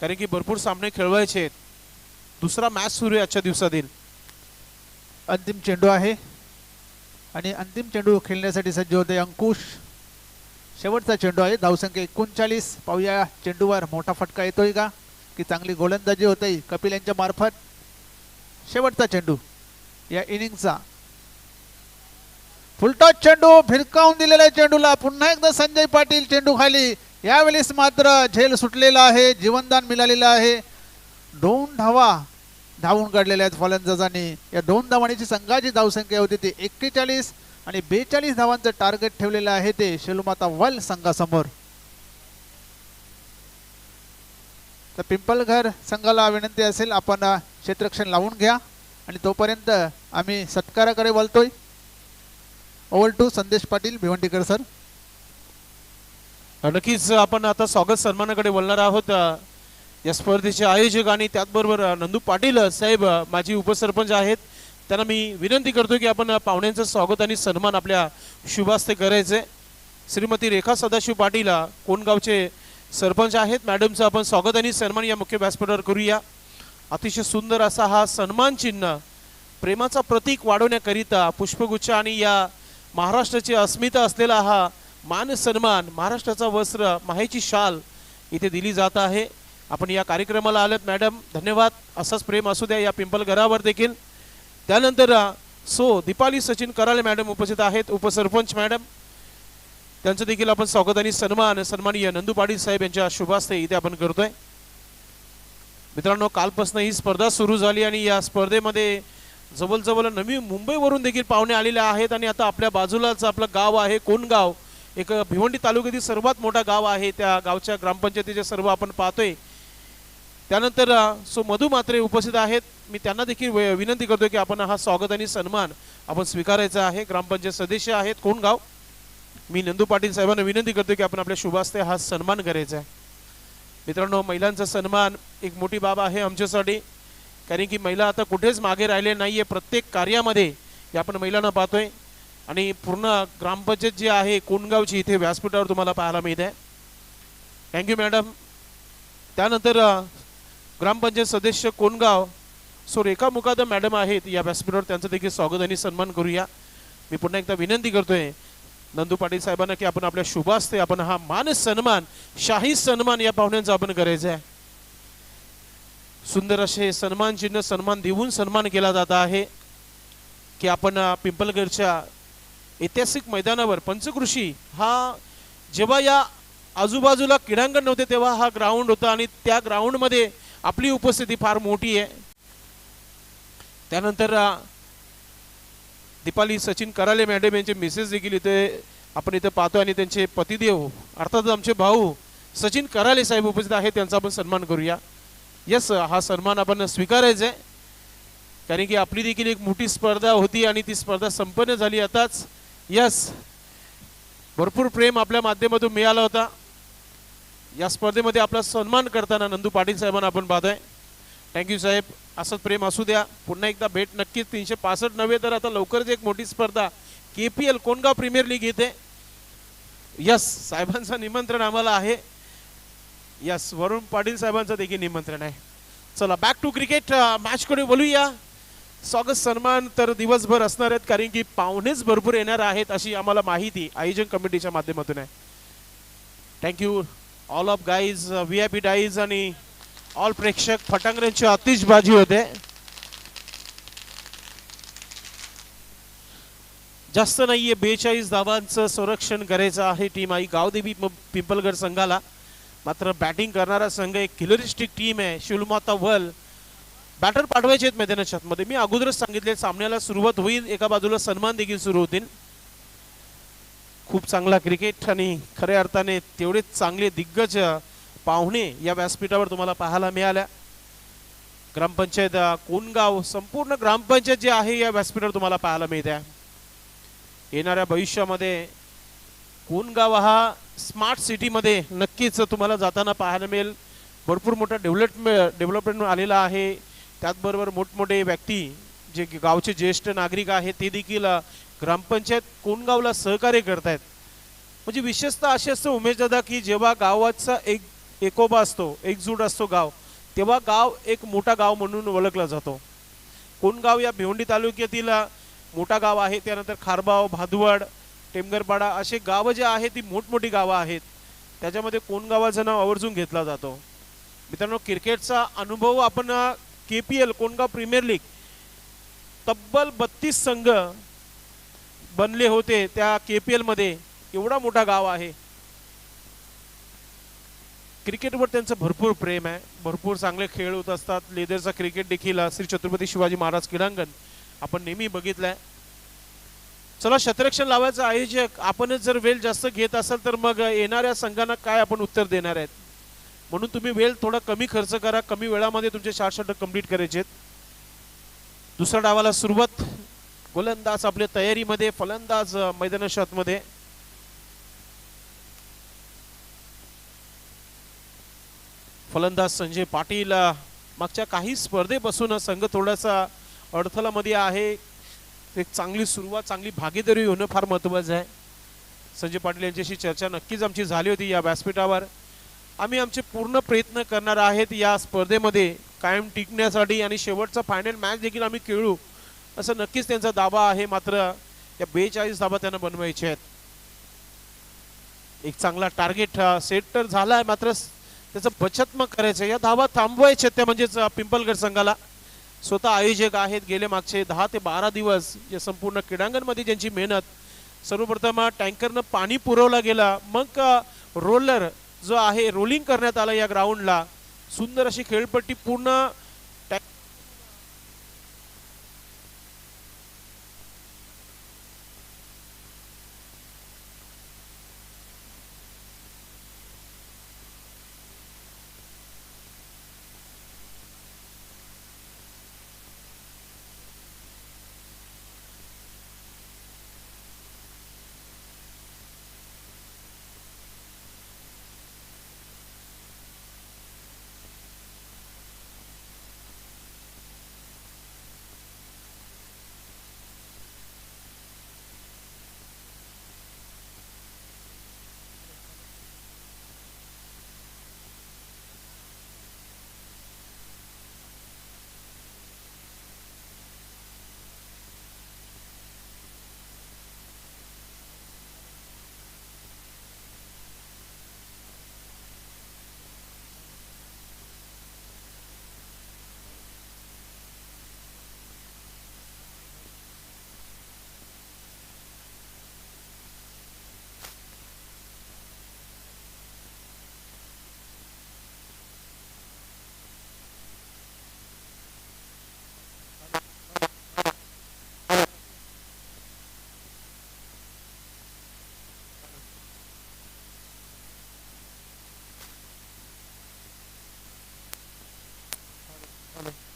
कारण की भरपूर सामने खेळवायचे आहेत. दुसरा मॅच सुरू आहे आजच्या दिवसातील. अंतिम चेंडू आहे आणि अंतिम चेंडू खेळण्यासाठी सज्ज होते अंकुश. शेवटचा चेंडू आहे. धावसंख्या 39. पाहूया चेंडूवर मोठा फटका येतोय का, की चांगली गोलंदाजी होते कपिल यांच्या मार्फत. शेवटचा चेंडू या इनिंगचा. फुलटॉस चेंडू फिरकावून दिलेला चेंडूला पुन्हा एकदा संजय पाटील चेंडू खाली. यावेळेस मात्र झेल सुटलेला आहे, जीवनदान मिळालेलं आहे. 2 धावा धावून काढलेल्या आहेत फलंदाजांनी. या 2 धावांची संघाची धावसंख्या होती ती 41 आणि 42 धावांचं टार्गेट ठेवलेलं आहे ते शेलूमाता वल संघासमोर. तर पिंपलघर संघाला विनंती असेल आपण क्षेत्ररक्षण लावून घ्या आणि तोपर्यंत आम्ही सत्काराकडे वळतोय. ओव्हर टू संदेश पाटील भिवंडीकर सर. नक्कीच आपण आता स्वागत सन्मानाकडे वळणार आहोत. या स्पर्धेचे आयोजक आणि त्याचबरोबर नंदू पाटील साहेब माजी उपसरपंच आहेत, त्यांना मी विनंती करतो की आपण पाहुण्यांचं स्वागत आणि सन्मान आपल्या शुभास्ते करायचे. श्रीमती रेखा सदाशिव पाटील कोणगावचे सरपंच आहेत, मॅडमचं आपण स्वागत आणि सन्मान या मुख्य व्यासपीठावर करूया. अतिशय सुंदर असा हा सन्मान चिन्ह, प्रेमाचा प्रतीक वाढवण्याकरिता पुष्पगुच्छ आणि या महाराष्ट्राची अस्मिता असलेला हा मान सन्मान, महाराष्ट्राचा वस्त्र, माहेची शाल इथे दिली जात आहे. आपण या कार्यक्रमाला आलेत मॅडम, धन्यवाद. असंच प्रेम असू द्या या पिंपलघरावर देखील. त्यानंतर दीपाली सचिन कराले मॅडम उपस्थित आहेत, उपसरपंच मॅडम, त्यांचं देखील आपण स्वागत आणि सन्माननीय नंदू पाटील साहेब यांच्या शुभास्ते इथे आपण करतोय. मित्रांनो, कालपासून ही स्पर्धा सुरू झाली आणि या स्पर्धेमध्ये जवळजवळ नवी मुंबईवरून देखील पाहुणे आलेले आहेत आणि आता आपल्या बाजूलाच आपलं गाव आहे कोणगाव, एक भिवंडी तालुक्यातील सर्वात मोठा गाव आहे. त्या गावच्या ग्रामपंचायतीचे सर्व आपण पाहतोय. त्यानंतर मधू म्हात्रे उपस्थित आहेत, मी त्यांना देखील विनंती करतोय की आपण हा स्वागत आणि सन्मान आपण स्वीकारायचा आहे. ग्रामपंचायत सदस्य आहेत कोणगाव. मी नंदू पाटील साहेबांना विनंती करतोय की आपण आपल्या शुभास्ते हा सन्मान करायचा आहे. मित्रांनो, महिलांचा सन्मान एक मोठी बाब आहे आमच्यासाठी, कारण की महिला आता कुठेच मागे राहिले नाहीये. प्रत्येक कार्यामध्ये आपण महिलांना पाहतोय आणि पूर्ण ग्रामपंचायत जी आहे कोणगावची इथे व्यासपीठावर तुम्हाला पाहायला मिळते. Thank you madam. त्यानंतर ग्रामपंचायत सदस्य कोणगाव रेखा मुकादम मॅडम आहेत या व्यासपीठावर, त्यांचं देखील स्वागत आणि सन्मान करूया. मी पुन्हा एकदा विनंती करतोय नंदू पाटील साहेबांना की आपण आपल्या शुभास्ते आपण हा मान सन्मान, शाही सन्मान या पाहुण्यांचा आपण करायचा आहे. सुंदर असे सन्मान चिन्ह, सन्मान देऊन सन्मान केला जात आहे की आपण पिंपलगडच्या ऐतिहासिक मैदानावर पंचकृषी हा जेव्हा या आजूबाजूला क्रीडांगण नव्हते तेव्हा हा ग्राउंड होता आणि त्या ग्राउंडमध्ये आपली उपस्थिती फार मोठी आहे. त्यानंतर दीपाली सचिन कराले मॅडम यांचे मिसेस देखील इथे आपण इथे पाहतो आणि त्यांचे पतिदेव अर्थात आमचे भाऊ सचिन कराले साहेब उपस्थित आहेत, त्यांचा आपण सन्मान करूया. यस, हा सन्मान आपण स्वीकारायचा आहे कारण की आपली देखील एक मोठी स्पर्धा होती आणि ती स्पर्धा संपन्न झाली आताच. यस, भरपूर प्रेम आपल्या माध्यमातून मिळाला होता. या स्पर्धेमध्ये आपला सन्मान करताना नंदू पाटील साहेबांना आपण पाहतोय. थँक्यू साहेब, असंच प्रेम असू द्या. पुन्हा एकदा भेट नक्कीच. 365 नव्हे तर आता लवकरच एक मोठी स्पर्धा KPL कोणगाव प्रीमियर लीग येते. यस, साहेबांचं निमंत्रण आम्हाला आहे. यस, वरुण पाटील साहेबांचं देखील निमंत्रण आहे. चला बॅक टू क्रिकेट मॅच कडे बोलूया. स्वागत सन्मान तर दिवसभर असणार आहेत कारण की पाहुणेच भरपूर येणार आहेत अशी आम्हाला माहिती आयोजन कमिटीच्या माध्यमातून आहे. Thank you all of guys, VIP dies आणि ऑल प्रेक्षक. फटांगऱ्यांची आतिषबाजी होते. जास्त नाहीये, 42 धावांचं संरक्षण करायचं आहे टीम आई गावदेवी पिंपलगड संघाला. मात्र बॅटिंग करणारा संघ एक किलरिस्टिक टीम आहे शिलमाता वल. बॅटर पाठवायचे आहेत मैदानाच्या आतमध्ये. मी अगोदरच सांगितले सामन्याला सुरुवात होईल, एका बाजूला सन्मान देखील सुरू होतील. खूप चांगला क्रिकेट आणि खऱ्या अर्थाने तेवढेच चांगले दिग्गज पाहुणे या व्यासपीठावर तुम्हाला पाहायला मिळाल्या. ग्रामपंचायत कोणगाव, संपूर्ण ग्रामपंचायत जे आहे या व्यासपीठावर तुम्हाला पाहायला मिळते. येणाऱ्या भविष्यामध्ये कोणगाव हा स्मार्ट सिटीमध्ये नक्कीच तुम्हाला जाताना पाहायला मिळेल. भरपूर मोठा डेव्हलपमेंट आलेला आहे. त्याचबरोबर मोठमोठे व्यक्ती जे गावचे ज्येष्ठ नागरिक आहेत ते देखील ग्रामपंचायत कोणगावला सहकार्य करतायत. म्हणजे विशेषतः असे असतं उमेश दादा की जेव्हा गावाचा एकोबा असतो, एकजूट असतो गाव, तेव्हा गाव एक मोठा गाव म्हणून ओळखला जातो. कोण गाव या भिवंडी तालुक्यातील मोठा गाव आहे. त्यानंतर खारबाव, भादवड, टेमगरपाडा असे गावं जे आहेत ती मोठमोठी गावं आहेत. त्याच्यामध्ये कोण गावाचं नाव आवर्जून घेतला जातो. मित्रांनो, क्रिकेटचा अनुभव आपण KPL कोणगाव प्रीमियर लीग तब्बल 32 संघ बनले होते त्या KPL मध्ये. एवढा मोठा गाव आहे. क्रिकेटवर त्यांचं भरपूर प्रेम आहे. भरपूर चांगले खेळ होत असतात. लेदरचा क्रिकेट देखील श्री छत्रपती शिवाजी महाराज क्रीडांगण आपण नेहमी बघितलंय. चला, शतरक्षण लावायचं आयोजक आपणच जर वेळ जास्त घेत असाल तर मग येणाऱ्या संघांना काय आपण उत्तर देणार आहेत. म्हणून तुम्ही वेळ थोडा कमी खर्च करा. कमी वेळामध्ये तुमचे 4 षटक कंप्लीट करायचे आहेत. दुसऱ्या डावाला सुरुवात. गोलंदाज आपल्या तयारीमध्ये, फलंदाज मैदानाच्या आतमध्ये. फलंदाज संजय पाटील. मागच्या काही स्पर्धेपासून संघ थोडासा अडथळामध्ये आहे. एक चांगली सुरुवात, चांगली भागीदारी होणं फार महत्त्वाचं आहे. संजय पाटील यांच्याशी चर्चा नक्कीच आमची झाली होती या व्यासपीठावर. आम्ही आमचे पूर्ण प्रयत्न करणार आहेत या स्पर्धेमध्ये कायम टिकण्यासाठी आणि शेवटचा फायनल मॅच देखील आम्ही खेळू असं नक्कीच त्यांचा दावा आहे. मात्र या 42 धाबा त्यांना बनवायचे आहेत. एक चांगला टार्गेट सेट तर झाला आहे, मात्र त्याचं बचत मग करायचं. या धावा थांबवायच्या त्या म्हणजेच पिंपलगड संघाला. स्वतः आयोजक आहेत. गेले मागचे 10 ते 12 दिवस या संपूर्ण क्रीडांगणमध्ये ज्यांची मेहनत. सर्वप्रथम टँकरनं पाणी पुरवला गेला, मग रोलर जो आहे रोलिंग करण्यात आला या ग्राउंडला. सुंदर अशी खेळपट्टी पूर्ण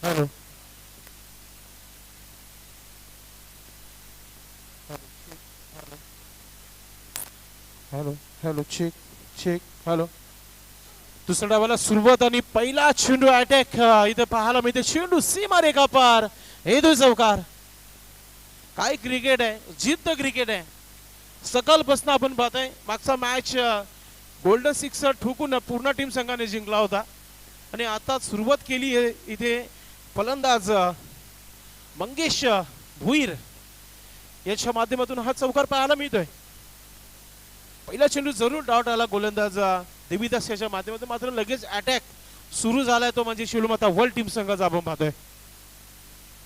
hello hello hello check check. Hello. दुसऱ्या डावाला सुरुवात आणि पहिला चेंडू अटॅक इथे पाहायला मिळते. चेंडू सीमा रेखा पार. हे दो चौकार. काय क्रिकेट आहे, जिद्द क्रिकेट आहे. सकाळपासून आपण पाहतोय. मागचा मॅच गोल्डन सिक्सर ठोकून पूर्ण टीम संघाने जिंकला होता आणि आता सुरुवात केली आहे इथे फलंदाज मंगेश भुईर याच्या माध्यमातून हा चौकार पाहायला मिळतोय. पहिला चेंडू जरूर डाऊट आला गोलंदाज देवीदास याच्या माध्यमातून, मात्र लगेच अटॅक सुरू झालाय तो म्हणजे शिवलमाता वर्ल्ड टीम संघाचा आपण पाहतोय.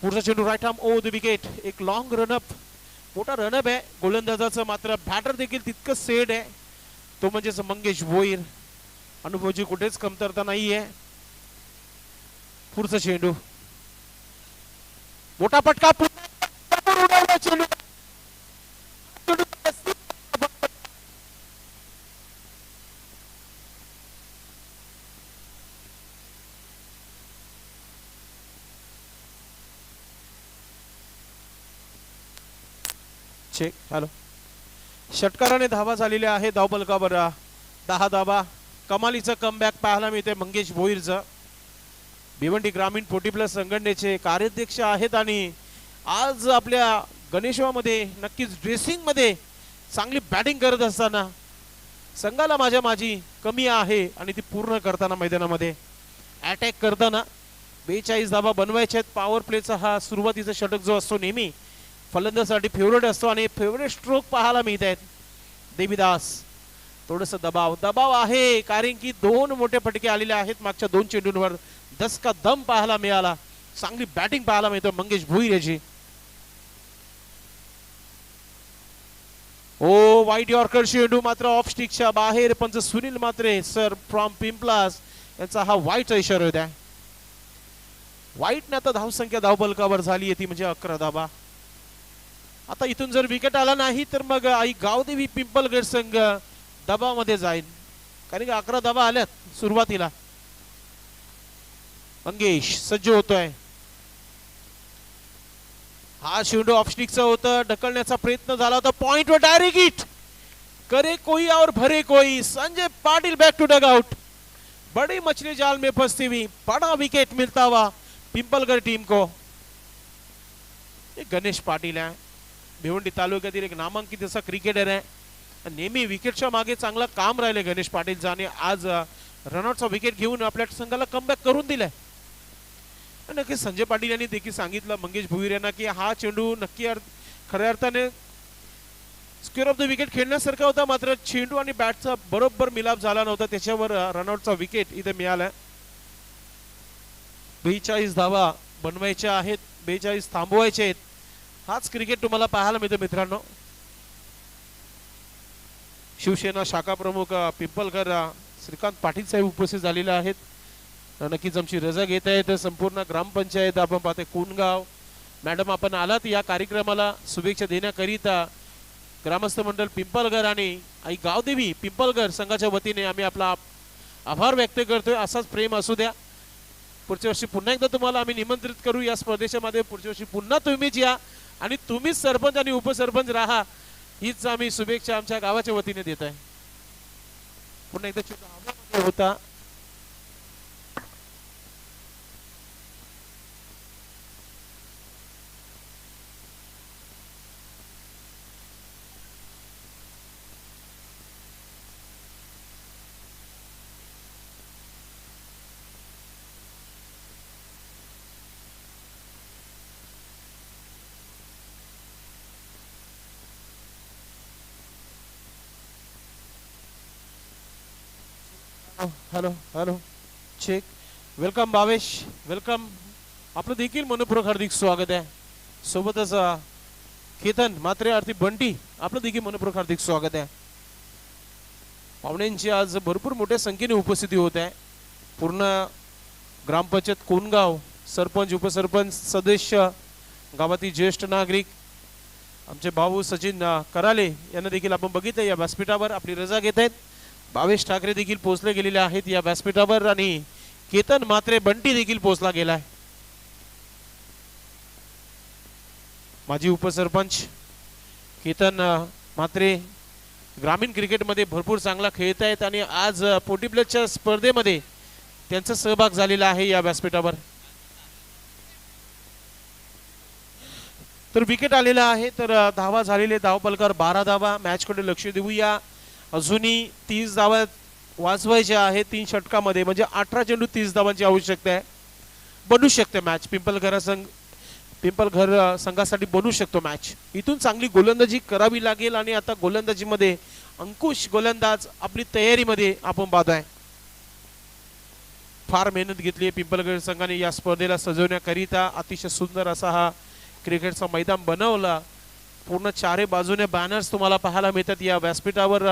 पुढचा चेंडू right arm over the wicket. एक लॉंग रनअप, मोठा रनअप आहे गोलंदाजाचं, मात्र बॅटर देखील तितकं सेड आहे तो म्हणजेच मंगेश भोईर. अनुभवाची कुठेच कमतरता नाहीये. पुढचा चेंडू मोठा पटका. चेंडू चेक. हॅलो. षटकाराने धावा झालेल्या आहे धावफलकावर 10 धावा. कमालीचं कमबॅक पाहायला मिळते मंगेश भोईरचं. भिवंडी ग्रामीण 40+ संघटनेचे कार्याध्यक्ष आहेत आणि आज आपल्या गणेशवामध्ये नक्कीच ड्रेसिंग मध्ये चांगली बॅटिंग करत असताना संघाला माझी कमी आहे आणि ती पूर्ण करताना मैदानामध्ये अटॅक करताना 42 धावा बनवायच्या आहेत. पॉवर प्लेचा हा सुरुवातीचा षटक जो असतो नेहमी फलंदाजासाठी फेवरेट असतो आणि फेवरेट स्ट्रोक पाहायला मिळत आहेत. देवीदास थोडस दबाव आहे कारण की 2 मोठे फटके आलेले आहेत मागच्या 2 चेंडूंवर. 10 का दम पाहायला मिळाला. चांगली बॅटिंग पाहायला मिळतो मंगेश भुईर याची. ओ वाईट यॉर्कर चेंडू मात्र ऑफ स्टिकच्या बाहेर. पंच सुनील मात्रे सर फ्रॉम पिंपलास यांचा हा वाईटचा इशारा होता. वाईटने आता धावसंख्या धावफलकावर झाली आहे ती म्हणजे 11 धावा. आता इथून जर विकेट आला नाही तर मग आई गावदेवी पिंपलगड संघ दबावामध्ये जाईल कारण की 11 धावा आल्यात सुरुवातीला. मंगेश सज्ज होतोय. हा चेंडू ऑफ स्टिकचा होता. ढकलण्याचा प्रयत्न झाला होता. पॉइंट वर डायरेक्ट हिट. करे कोई और भरे कोई. Sanjay Patil back to dugout. बड़ी मछली जाल में फंसती हुई बड़ा विकेट मिलता हुआ पिंपलगड टीम को. गणेश पाटील आहे भिवंडी तालुक्यातील एक नामांकित असा क्रिकेटर आहे. नेहमी विकेटच्या मागे चांगला काम राहिले गणेश पाटीलचं आणि आज रनआउटचा विकेट घेऊन आपल्या संघाला कमबॅक करून दिलाय. नक्की संजय पाटील यांनी देखील सांगितलं मंगेश भुईर यांना की हा चेंडू नक्की खऱ्या अर्थाने स्क्वेअर ऑफ द विकेट खेळण्यासारखा होता मात्र चेंडू आणि बॅटचा बरोबर मिलाप झाला नव्हता त्याच्यावर रनआउटचा विकेट इथे मिळाला. 42 धावा बनवायच्या आहेत. 42 थांबवायचे आहेत. हाच क्रिकेट तुम्हाला पाहायला मिळतो मित्रांनो. शिवसेना शाखा प्रमुख पिंपलकर श्रीकांत पाटील साहेब उपस्थित झालेले आहेत. नक्कीच आमची रजा घेत आहेत. संपूर्ण ग्रामपंचायत आपण पाहते कोणगाव. मॅडम आपण आलात या कार्यक्रमाला शुभेच्छा देण्याकरिता ग्रामस्थ मंडळ पिंपलगर आणि आई गावदेवी पिंपलगर संघाच्या वतीने आम्ही आपला आभार व्यक्त करतोय. असाच प्रेम असू द्या. पुढच्या वर्षी पुन्हा एकदा तुम्हाला आम्ही निमंत्रित करू या स्पर्धेमध्ये. पुढच्या वर्षी पुन्हा तुम्हीच या आणि तुम्हीच सरपंच आणि उपसरपंच राहा हीच आम्ही शुभेच्छा आमच्या गावाच्या वतीने देत आहे. पुन्हा एकदा होता hello hello check. Welcome Bhavesh welcome. आपलं देखील मनपूर्वक हार्दिक स्वागत आहे. सोबतच केतन मात्रे अर्थी बंटी आपलं देखील मनपूर्वक हार्दिक स्वागत आहे. पाहुण्यांची आज भरपूर मोठ्या संख्येने उपस्थिती होत आहे. पूर्ण ग्रामपंचायत कोणगाव सरपंच उपसरपंच सदस्य गावातील ज्येष्ठ नागरिक आमचे भाऊ सचिन कराले यांना देखील आपण बघितलं या व्यासपीठावर आपली रजा घेत आहेत. भावेश ठाकरे देखील पोहोचले गेलेले आहेत या व्यासपीठावर आणि केतन मात्रे बंटी देखील पोहोचला गेलाय. माजी उपसरपंच केतन मात्रे ग्रामीण क्रिकेटमध्ये भरपूर चांगला खेळत आहेत आणि आज पोटी प्लेच्या स्पर्धेमध्ये त्यांचा सहभाग झालेला आहे या व्यासपीठावर. तर विकेट आलेला आहे तर धावा झालेले धावफलकावर 12 धावा. मॅच कडे लक्ष देऊया. अजूनही 30 धावा वाजवायच्या आहेत 3 षटकामध्ये म्हणजे 18 चेंडू 30 धावांची आवश्यकता आहे. बनू शकते मॅच. पिंपलघर संघासाठी बनू शकतो मॅच. इथून चांगली गोलंदाजी करावी लागेल आणि आता गोलंदाजीमध्ये अंकुश गोलंदाज आपली तयारीमध्ये आपण पाहतोय. फार मेहनत घेतली आहे पिंपलघर संघाने या स्पर्धेला सजवण्याकरिता. अतिशय सुंदर असा हा क्रिकेटचा मैदान बनवला. पूर्ण चारे बाजूने बॅनर्स तुम्हाला पाहायला मिळतात या व्यासपीठावर.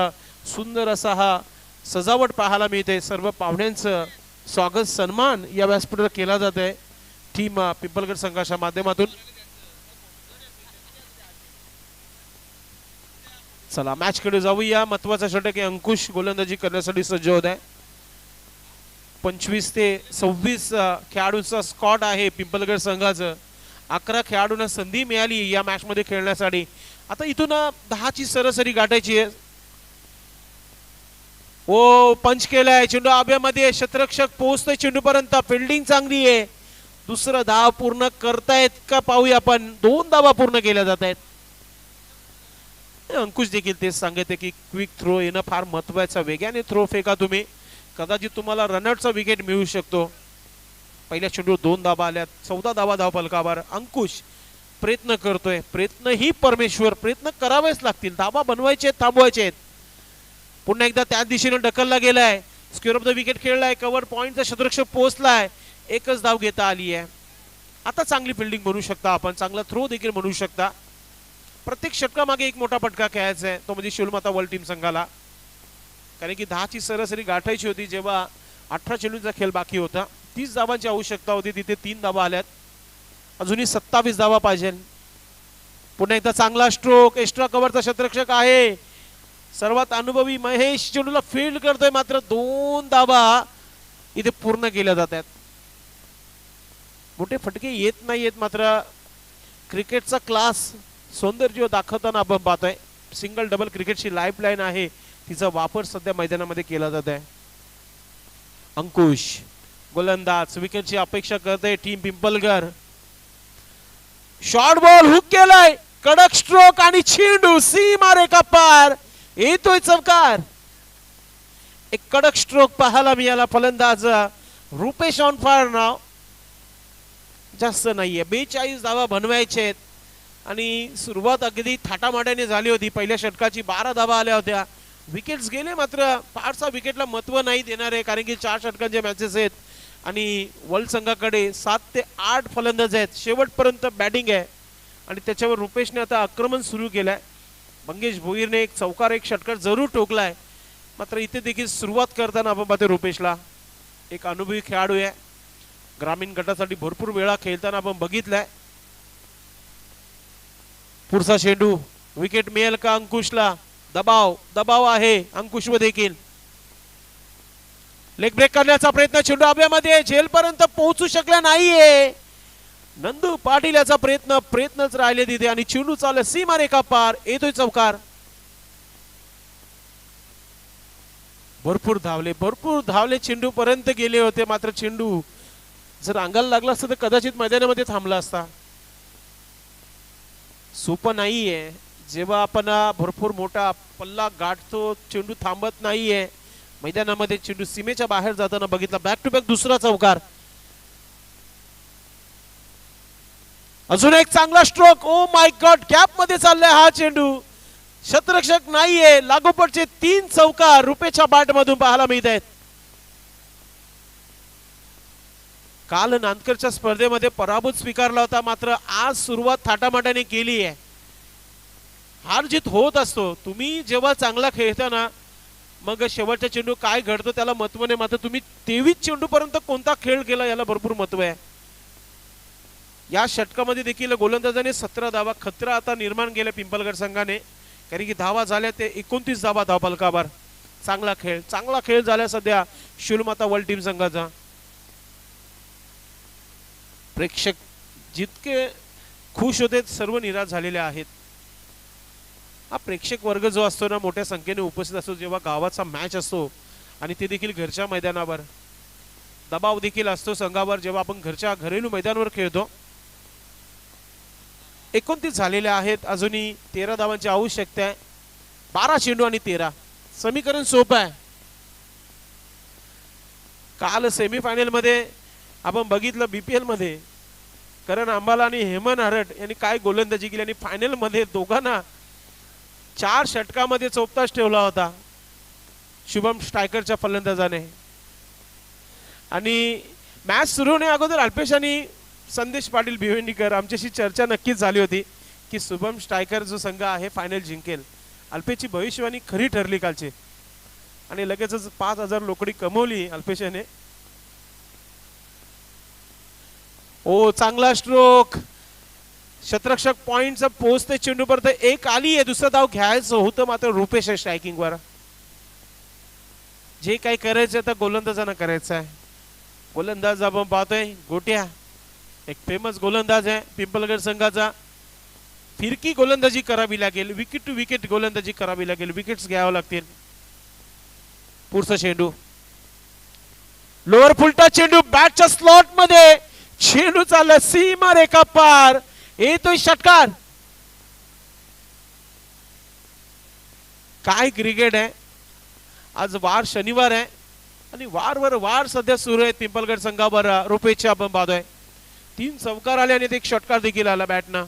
सुंदर असा हा सजावट पाहायला मिळते. सर्व पाहुण्यांचं स्वागत सन्मान या व्यासपीठावर केला जात आहे टीम पिंपलगड संघाच्या माध्यमातून. चला मॅच कडे जाऊया. महत्वाचा षटक आहे. अंकुश गोलंदाजी करण्यासाठी सज्ज होत आहे. 25 ते 26 खेळाडूंचा स्क्वॉड आहे पिंपलगड संघाचं. 11 खेळाडूंना संधी मिळाली या मॅच मध्ये खेळण्यासाठी. आता इथून 10 ची सरासरी गाठायची आहे. ओ पंच केलाय. चेंडू आब्यामध्ये क्षेत्ररक्षक पोहोचतोय चेंडू पर्यंत. फिल्डिंग चांगली आहे. दुसरा धाव पूर्ण करतायत का पाहूया आपण. 2 धावा पूर्ण केल्या जात आहेत. अंकुश देखील तेच सांगते की क्विक थ्रो येणं फार महत्वाचं, वेगाने थ्रो फेका तुम्ही, कदाचित तुम्हाला रनआउटचा विकेट मिळू शकतो. पहिल्या चेंडूवर 2 धाबा आल्यात, 14 धाबा धावफलकावर. अंकुश प्रयत्न करतोय, प्रयत्न ही परमेश्वर, प्रयत्न करावेच लागतील, धाबा बनवायचे, थांबवायचे आहेत. पुन्हा एकदा त्याच दिशेने ढकलला गेलाय, स्क्वेअर ऑफ द विकेट खेळलाय, कव्हर पॉइंटचा शतरक्षक पोहोचलाय, एकच धाव घेता आली आहे. आता चांगली फिल्डिंग म्हणू शकता आपण, चांगला थ्रो देखील म्हणू शकता. प्रत्येक षटकामागे एक मोठा फटका खेळायचा आहे, तो म्हणजे शिवमाता वर्ल्ड टीम संघाला. कारण की 10ची सरासरी गाठायची होती जेव्हा 18 चेंडूंचा खेळ बाकी होता. 30 धावांची आवश्यकता होती, तिथे 3 धावा आल्यात, अजूनही 27 धावा पाहिजे. पुन्हा एकदा चांगला स्ट्रोक, एक्स्ट्रा कव्हरचा शतरक्षक आहे, सर्वात अनुभवी महेश चेंडूला फील्ड करतोय, मात्र 2 धावा इथे पूर्ण केल्या जातात. मोठे फटके येत नाहीयेत, मात्र क्रिकेटचा क्लास सौंदर्य दाखवताना आपण पाहतोय. सिंगल डबल क्रिकेटची लाईफलाईन आहे, तिचा वापर सध्या मैदानामध्ये केला जात आहे. अंकुश गोलंदाज विकेटची अपेक्षा करते टीम पिंपलगर. शॉर्ट बॉल हुक केलाय, कडक स्ट्रोक आणि चेंडू सीमा रेखा पार, येतोय चौकार. एक कडक स्ट्रोक पाहायला मिळाला फलंदाज रुपेश ऑन फायर नाव. जास्त नाहीये, 42 धावा बनवायचे आहेत आणि सुरुवात अगदी थाटामाट्याने झाली होती. पहिल्या षटकाची 12 धावा आल्या होत्या, विकेट्स गेले, मात्र फारसा विकेटला महत्व नाही देणार आहे, कारण की 4 षटकांचे मॅचेस आहेत आणि वर्ल्ड संघाकडे 7 ते 8 फलंदाज आहेत. शेवटपर्यंत बॅटिंग आहे आणि त्याच्यावर रुपेशने आता आक्रमण सुरू केलंय. मंगेश भोईरने एक चौकार, एक षटकार जरूर ठोकलाय, मात्र इथे देखील सुरुवात करताना आपण पाहतो रुपेशला. एक अनुभवी खेळाडू आहे, ग्रामीण गटासाठी भरपूर वेळा खेळताना आपण बघितलंय. पुढचा चेंडू विकेट मिळेल का अंकुशला? दबाव दबाव आहे अंकुशवर देखील. लेग ब्रेक करण्याचा प्रयत्न, चेंडू आब्यामध्ये झेलपर्यंत पोहोचू शकला नाहीये. नंदू पाटील याचा प्रयत्नच राहिले तिथे आणि चेंडू चालला सीमा रेखा पार, येतोय चौकार. भरपूर धावले चेंडू पर्यंत गेले होते, मात्र चेंडू जर अंगाला लागला असता तर कदाचित मैदानामध्ये थांबला असता. सोपं नाहीये जेव्हा आपण भरपूर मोठा पल्ला गाठतो, चेंडू थांबत नाहीये मैदानामध्ये, चेंडू सीमेच्या बाहेर जाताना बघितला. बॅक टू बॅक दुसरा चौकार. अजून एक चांगला stroke, oh my God, gap मध्ये चाललाय हा चेंडू, शतरक्षक नाहीये. लागोपाठचे 3 चौकार रुपेच्या बॅट मधून पाहायला मिळत आहेत. काल नांदकरच्या स्पर्धेमध्ये पराभूत स्वीकारला होता, मात्र आज सुरुवात थाटामाटाने केली आहे. हार जीत होत असतो, तुम्ही जेव्हा चांगला खेळता ना, मग शेवटचा चेंडू काय घडतो त्याला महत्व नाही, मात्र तुम्ही 23 चेंडू पर्यंत कोणता खेळ केला याला भरपूर महत्व आहे. या षटकामध्ये देखील गोलंदाजाने 17 धावा खतरा आता निर्माण केला पिंपलगड संघाने, कारण की धावा झाल्या ते 29 धावा धावफलकावर. चांगला खेळ झाला सध्या शिवमाता वर्ल्ड टीम संघाचा. प्रेक्षक जितके खुश होते सर्व निराश झालेले आहेत. हा प्रेक्षक वर्ग जो असतो ना, मोठ्या संख्येने उपस्थित असतो जेव्हा गावाचा मॅच असतो आणि ते देखील घरच्या मैदानावर. दबाव देखील असतो संघावर जेव्हा आपण घरेलू मैदानावर खेळतो. 29 झालेले आहेत, अजूनही 13 धावांची आवश्यकता आहे. 12 चेंडू आणि 13, समीकरण सोपं आहे. काल सेमीफायनल मध्ये आपण बघितलं बीपीएल मध्ये करण अंबाला आणि हेमन हरट यांनी काय गोलंदाजी केली आणि फायनल मध्ये दोघांना 4 षटकामध्ये चौपताच ठेवला होता शुभम स्ट्रायकरच्या फलंदाजाने. आणि मॅच सुरू होण्या अगोदर अल्पेश आणि संदेश पाटील भिवंडीकर आमच्याशी चर्चा नक्कीच झाली होती की शुभम स्ट्रायकर जो संघ आहे फायनल जिंकेल. अल्पेशची भविष्यवाणी खरी ठरली कालची आणि लगेचच 5000 लोकडी कमवली अल्पेशाने. ओ चांगला स्ट्रोक, शतरक्षक पॉइंटचा पोहोचते चेंडू पर्यंत एक आली आहे. दुसरा धाव घ्यायचं होतं, मात्र रुपेश आहे स्ट्रायकिंग वर. जे काही करायचं तर गोलंदाजांना करायचं आहे. गोलंदाज आपण पाहतोय गोट्या, एक फेमस गोलंदाज आहे पिंपलगड संघाचा. फिरकी गोलंदाजी करावी लागेल, विकेट टू विकेट गोलंदाजी करावी लागेल, विकेट्स घ्यावं लागतील. पुढचा चेंडू लोअर फुलटा चेंडू बॅटच्या स्लॉट मध्ये, चेंडू चालला सीमा रेखा पार, येतोय षटकार. काय क्रिकेट आहे. आज वार शनिवार आहे आणि वारवर वार सध्या सुरू आहे पिंपलगड संघावर. रुपेशचे आपण पाहतोय 3 चौकार आले आणि एक षटकार देखील आला बॅटनं.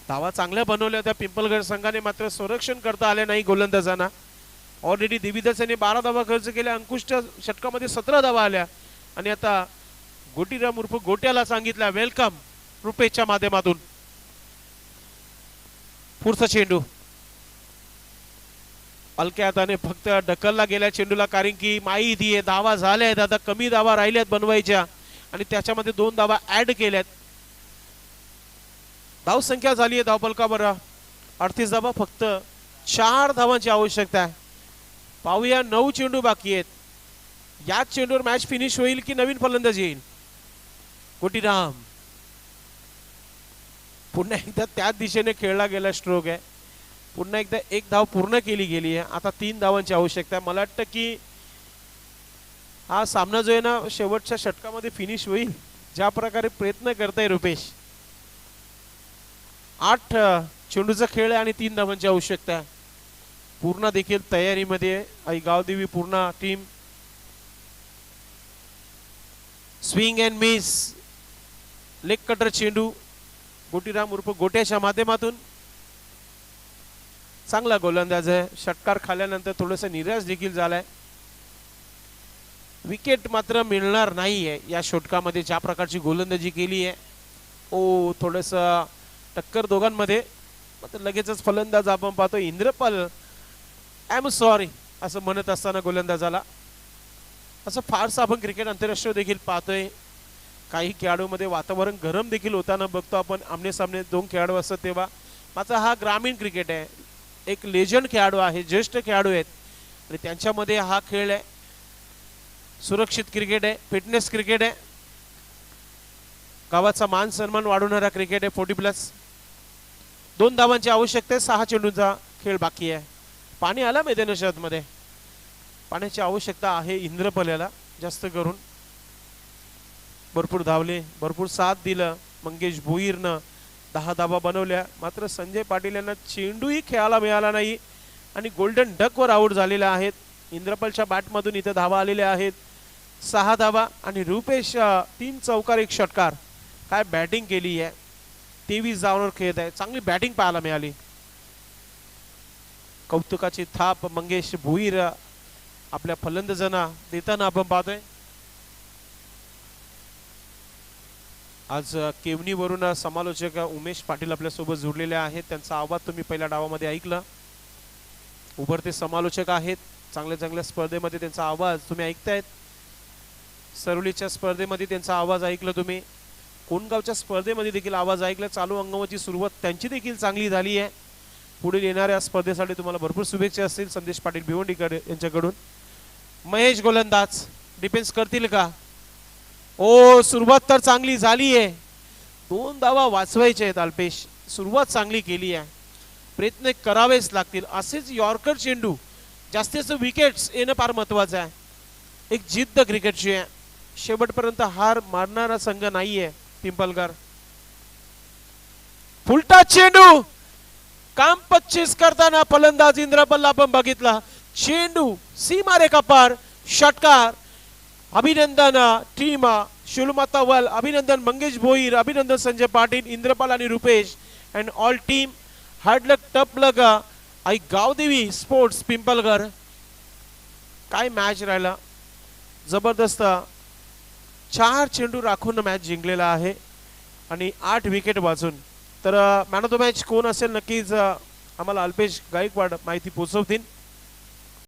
धावा चांगल्या बनवल्या त्या पिंपलगड संघाने, मात्र संरक्षण करता आले नाही गोलंदाजांना. ऑलरेडी देवीदास यांनी 12 धावा खर्च केल्या. अंकुशच्या षटकामध्ये 17 धावा आल्या आणि आता गोटीराम उर्फ गोट्याला सांगितलं वेलकम रुपेशच्या माध्यमातून. पुढचा चेंडू हलक्या हाताने फक्त ढकलला गेल्या चेंडूला, कारण की माहिती आहे धावा झाल्या आहेत. आता कमी धावा राहिल्यात बनवायच्या आणि त्याच्यामध्ये 2 धावा ऍड केल्यात. धाव संख्या झाली आहे धावफलकावर 38 धावा. फक्त 4 धावांची आवश्यकता आहे. पाहूया 9 चेंडू बाकी आहेत. याच चेंडूवर मॅच फिनिश होईल की नवीन फलंदाज येईल. गोटीराम पुन्हा एकदा त्याच दिशेने खेळला गेला स्ट्रोक आहे. पुन्हा एकदा 1 धाव पूर्ण केली गेली आहे. आता 3 धावांची आवश्यकता आहे. मला वाटतं की हा सामना जो आहे ना शेवटच्या षटकामध्ये फिनिश होईल. ज्या प्रकारे प्रयत्न करताय रुपेश. 8 चेंडूचा खेळ आहे आणि 3 धावांची आवश्यकता आहे. पूर्ण देखील तयारीमध्ये आई गावदेवी पूर्ण team. Swing and miss leg cutter चेंडू गोटीराम उर्फ गोट्याच्या माध्यमातून. चांगला गोलंदाज आहे. षटकार खाल्यानंतर थोडंसं निराश देखील झालाय. विकेट मात्र मिळणार नाहीये या षटकामध्ये. ज्या प्रकारची गोलंदाजी केली आहे ओ थोडंसं टक्कर दोघांमध्ये. मात्र लगेचच फलंदाज आपण पाहतो इंद्रपाल आय एम सॉरी असं म्हणत असताना गोलंदाजाला. असं फारसं आपण क्रिकेट आंतरराष्ट्रीय देखील पाहतोय. काही खेळाडूमध्ये वातावरण गरम देखील होताना बघतो आपण. आमने सामने 2 खेळाडू असतात तेव्हा. मात्र हा ग्रामीण क्रिकेट आहे. एक लेजंड खेळाडू आहे, ज्येष्ठ खेळाडू आहेत आणि त्यांच्यामध्ये हा खेळ आहे. सुरक्षित क्रिकेट आहे, फिटनेस क्रिकेट आहे, गावाचा मान सन्मान वाढवणारा क्रिकेट आहे. 40+. 2 धावांची आवश्यकता आहे. 6 चेंडूंचा खेळ बाकी आहे. पाणी आला मैदानात मध्ये. पाण्याची आवश्यकता आहे इंद्रपल्याला जास्त करून. भरपूर धावले, भरपूर साथ दिलं मंगेश भोईरनं. 10 धावा बनवल्या. मात्र संजय पाटील यांना चेंडूही खेळायला मिळाला नाही आणि गोल्डन डकवर आऊट झालेला आहेत. इंद्रपालच्या बॅटमधून इथे धावा आलेल्या आहेत. 6 धावा आणि रुपेश 3 चौकार 1 षटकार. काय बॅटिंग केली आहे. 23 धावांवर खेळत आहे. चांगली बॅटिंग पाहायला मिळाली. कौतुकाची थाप मंगेश भोईर आपल्या फलंदाजांना देताना आपण पाहतोय. आज केवणीवरून समालोचक उमेश पाटील आपल्यासोबत जोडलेले आहेत. त्यांचा आवाज तुम्ही पहिल्या डावामध्ये ऐकला. उभरते समालोचक आहेत. चांगल्या चांगल्या स्पर्धेमध्ये त्यांचा आवाज तुम्ही ऐकतायत. सरोलीच्या स्पर्धेमध्ये त्यांचा आवाज ऐकला तुम्ही. कोणगावच्या स्पर्धेमध्ये देखील आवाज ऐकला. चालू अंगमाची सुरुवात त्यांची देखील चांगली झाली आहे. पुढील येणाऱ्या स्पर्धेसाठी तुम्हाला भरपूर शुभेच्छा असतील संदेश पाटील भिवंडीकर यांच्याकडून. महेश गोलंदाज डिफेन्स करतील का. ओ सुरुवात तर चांगली झाली आहे. 2 धावा वाचवायचे आहेत अल्पेश. सुरुवात चांगली केली आहे. प्रयत्न करावेच लागतील. असेच यॉर्कर चेंडू जास्तीत विकेट्स येणं फार महत्वाचं आहे. एक जिद्द क्रिकेटची आहे. शेवटपर्यंत हार मारणारा संघ नाहीये पिंपलगर. फुलटा चेंडू काम 25 करताना फलंदाज इंद्रपाल आपण बघितला. चेंडू सीमारेखा पार षटकार. अभिनंदन टीम शिवमाता वल. अभिनंदन मंगेश भोईर. अभिनंदन संजय पाटील, इंद्रपाल आणि Rupesh and all team. Hard luck tough luck Aai Gavdevi sports Pimpalgar. काय मॅच राहिला जबरदस्त. 4 चेंडू राखून मॅच जिंकलेला आहे आणि 8 विकेट वाचून. तर मॅन ऑफ द मॅच कोण असेल नक्कीच आम्हाला अल्पेश गायकवाड माहिती पोहोचवतील.